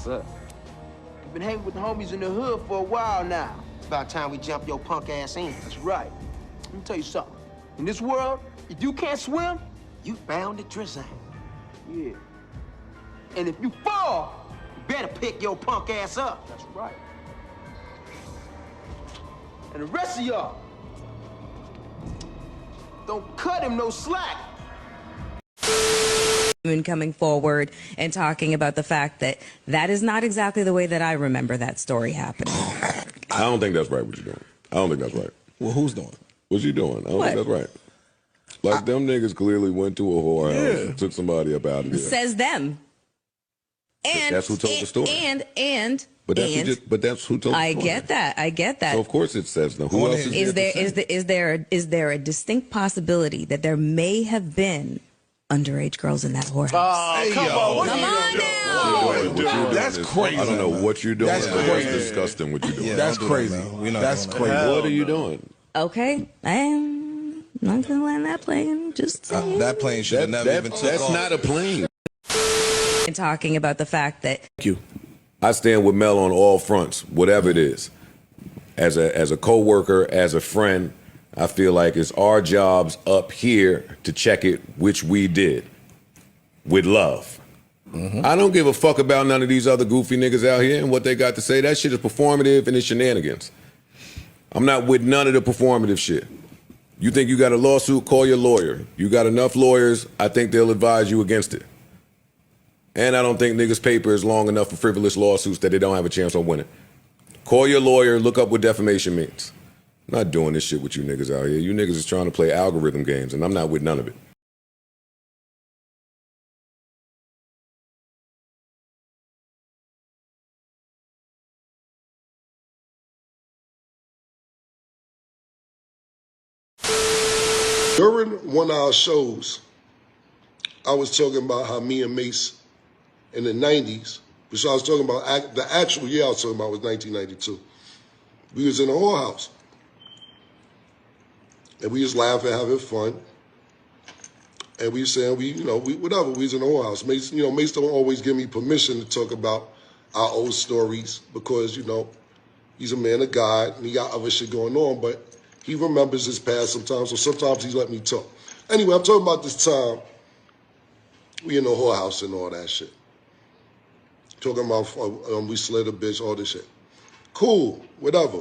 up? You've been hanging with the homies in the hood for a while now. It's about time we jump your punk ass in. That's right. Let me tell you something. In this world, if you can't swim, You bound to drizzle. yeah. And if you fall, You better pick your punk ass up. that's right. And the rest of y'all, don't cut him no slack. Coming forward and talking about the fact that that is not exactly the way that I remember that story happening. I don't think that's right what you're doing. I don't think that's right. Well, who's doing? What you doing? I don't What? think that's right. Like, them niggas clearly went to a whorehouse and took somebody up out of there. Says them. And That's who told the story. And But that's who told the I story. get that. I get that. So of course it says them. Who else Is there a distinct possibility that there may have been underage girls in that whorehouse? Come on. Come on now. That's crazy. I don't know what you're doing. That's That's crazy. disgusting what you're doing. Yeah, that's crazy. That's crazy. What are you doing? Okay, I am not gonna land that plane. Just saying. That plane should have never even took That's off. not a plane. And talking about the fact that Thank you. I stand with Mel on all fronts, whatever it is. As a co-worker, as a friend, I feel like it's our jobs up here to check it, which we did, with love. I don't give a fuck about none of these other goofy niggas out here and what they got to say. That shit is performative and it's shenanigans. I'm not with none of the performative shit. You think you got a lawsuit, call your lawyer. You got enough lawyers, I think they'll advise you against it. And I don't think niggas' paper is long enough for frivolous lawsuits that they don't have a chance on winning. Call your lawyer, look up what defamation means. I'm not doing this shit with you niggas out here. You niggas is trying to play algorithm games, and I'm not with none of it. During one of our shows, I was talking about how me and Mace in the 90s, which I was talking about, the actual year I was talking about was 1992. We was in a whorehouse. And we was laughing, having fun. And we saying, whatever, we was in a whorehouse. Mace, Mace don't always give me permission to talk about our old stories because, he's a man of God and he got other shit going on, but he remembers his past sometimes, so sometimes he let me talk. Anyway, I'm talking about this time we in the whorehouse and all that shit. Talking about we slid a bitch, all this shit. Cool, whatever.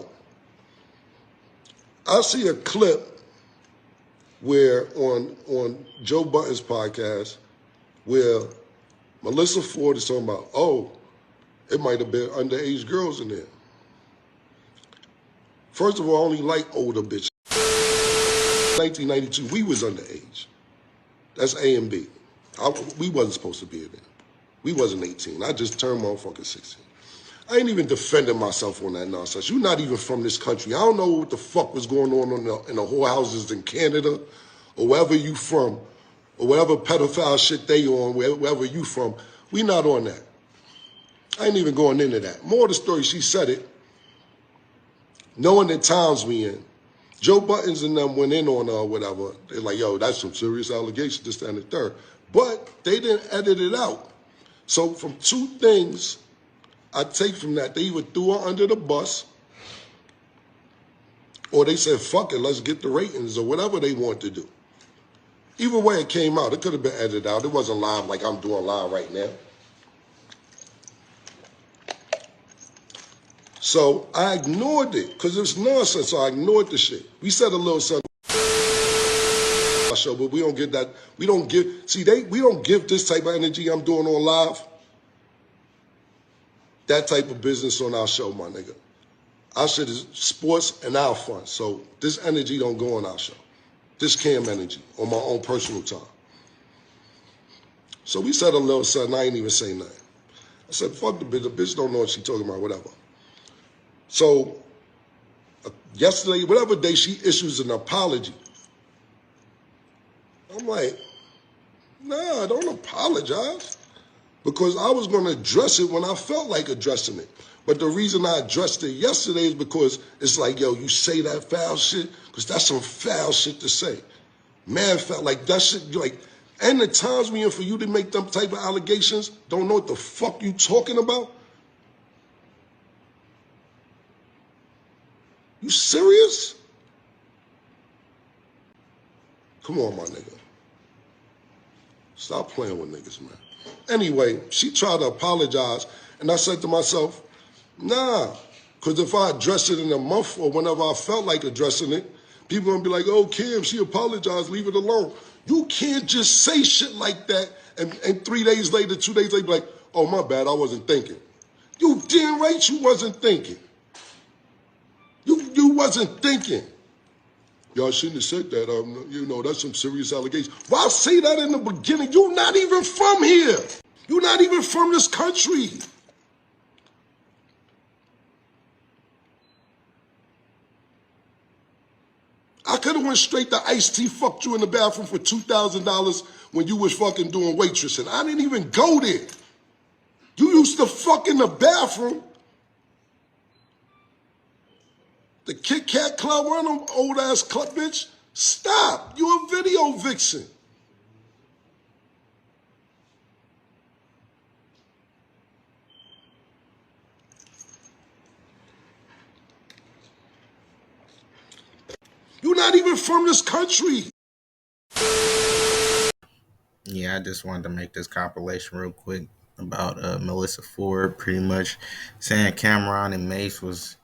I see a clip where on Joe Budden's podcast where Melissa Ford is talking about, it might have been underage girls in there. First of all, I only like older bitches. 1992, we was underage. That's A and B. We wasn't supposed to be in there. We wasn't 18. I just turned motherfucking 16. I ain't even defending myself on that nonsense. You're not even from this country. I don't know what the fuck was going on in the whorehouses in Canada or wherever you from or whatever pedophile shit they on, wherever you from. We not on that. I ain't even going into that. More of the story, she said it. Knowing the times we in, Joe Buttons and them went in on her or whatever. They're like, yo, that's some serious allegations, this, that, and the third. But they didn't edit it out. So from two things I take from that, they either threw her under the bus or they said, fuck it, let's get the ratings or whatever they want to do. Either way it came out, it could have been edited out. It wasn't live like I'm doing live right now. So I ignored it because it's nonsense. So I ignored the shit. We said a little something. Show, but we don't get that. We don't give this type of energy I'm doing on live. That type of business on our show, my nigga. Our shit is sports and our fun. So this energy don't go on our show. This cam energy on my own personal time. So we said a little something. I ain't even say nothing. I said, fuck the bitch. The bitch don't know what she talking about, whatever. So yesterday, whatever day, she issues an apology. I'm like, nah, don't apologize. Because I was going to address it when I felt like addressing it. But the reason I addressed it yesterday is because it's like, yo, you say that foul shit? Because that's some foul shit to say. Man felt like that shit, like, and the times we in for you to make them type of allegations, don't know what the fuck you talking about? You serious? Come on, my nigga. Stop playing with niggas, man. Anyway, she tried to apologize, and I said to myself, nah, because if I address it in a month or whenever I felt like addressing it, people gonna be like, oh, Kim, she apologized, leave it alone. You can't just say shit like that and 3 days later, 2 days later, be like, oh, my bad, I wasn't thinking. You damn right you wasn't thinking. You wasn't thinking. Y'all shouldn't have said that. That's some serious allegations. Why say that in the beginning? You're not even from here. You're not even from this country. I could have went straight to Ice-T, fucked you in the bathroom for $2,000 when you was fucking doing waitressing. I didn't even go there. You used to fuck in the bathroom. The Kit Kat Club, one of them old ass club bitch. Stop. You a video vixen. You're not even from this country. Yeah, I just wanted to make this compilation real quick about Melissa Ford pretty much saying Cameron and Mace was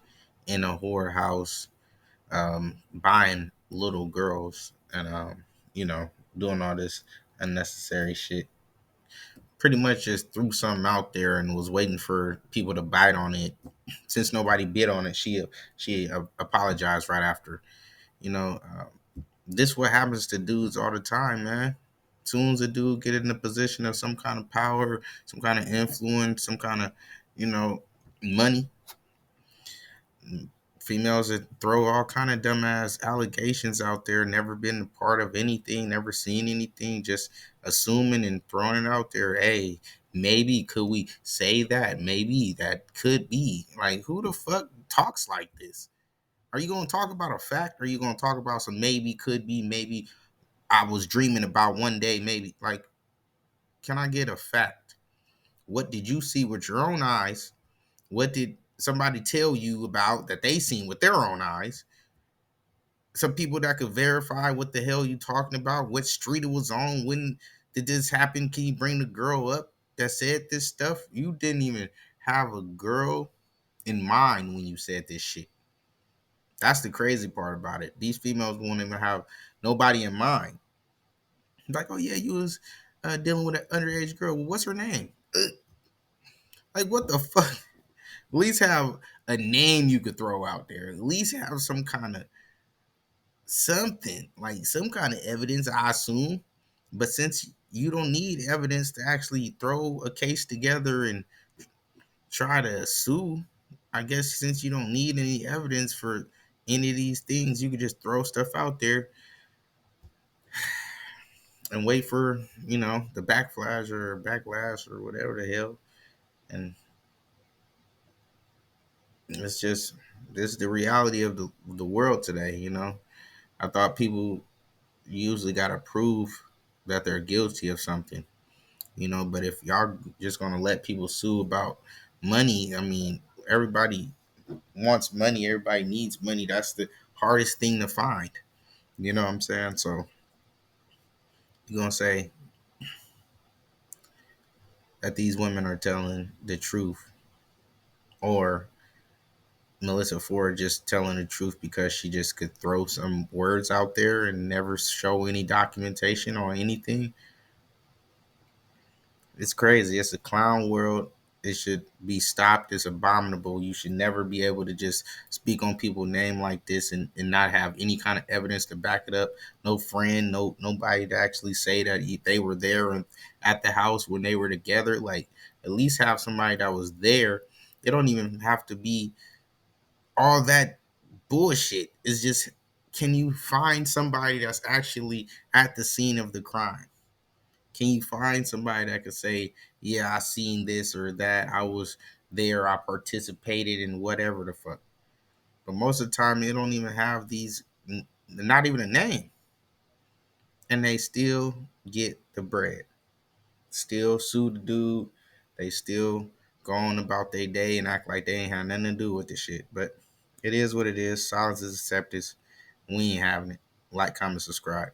in a whorehouse buying little girls and doing all this unnecessary shit. Pretty much just threw something out there and was waiting for people to bite on it. Since nobody bid on it, she apologized right after. This what happens to dudes all the time, man. Soon as a dude get in a position of some kind of power, some kind of influence, some kind of, money, females that throw all kind of dumbass allegations out there, never been a part of anything, never seen anything, just assuming and throwing it out there. Hey, maybe could we say that? Maybe that could be. Like, who the fuck talks like this? Are you going to talk about a fact? Or are you going to talk about some maybe, could be, maybe I was dreaming about one day, maybe? Like, can I get a fact? What did you see with your own eyes? What did somebody tell you about that they seen with their own eyes? Some people that could verify what the hell you talking about, what street it was on, when did this happen? Can you bring the girl up that said this stuff? You didn't even have a girl in mind when you said this shit. That's the crazy part about it. These females won't even have nobody in mind. Like, oh yeah, you was dealing with an underage girl. Well, what's her name? Like, what the fuck? At least have a name you could throw out there. At least have some kind of something, like some kind of evidence, I assume. But since you don't need evidence to actually throw a case together and try to sue, I guess since you don't need any evidence for any of these things, you could just throw stuff out there and wait for, the backlash or whatever the hell. And it's just, this is the reality of the world today. I thought people usually got to prove that they're guilty of something, but if y'all just going to let people sue about money, I mean, everybody wants money. Everybody needs money. That's the hardest thing to find. You know what I'm saying? So you're going to say that these women are telling the truth, or Melissa Ford just telling the truth because she just could throw some words out there and never show any documentation or anything. It's crazy. It's a clown world. It should be stopped. It's abominable. You should never be able to just speak on people's name like this and not have any kind of evidence to back it up. No friend, nobody to actually say that they were there and at the house when they were together. Like, at least have somebody that was there. They don't even have to be all that bullshit. It's just, can you find somebody that's actually at the scene of the crime? Can you find somebody that could say, yeah, I seen this or that, I was there, I participated in whatever the fuck? But most of the time, they don't even have these, not even a name. And they still get the bread. Still sue the dude. They still go on about their day and act like they ain't had nothing to do with the shit. But It is what it is. Silence is acceptance. We ain't having it. Like, comment, subscribe.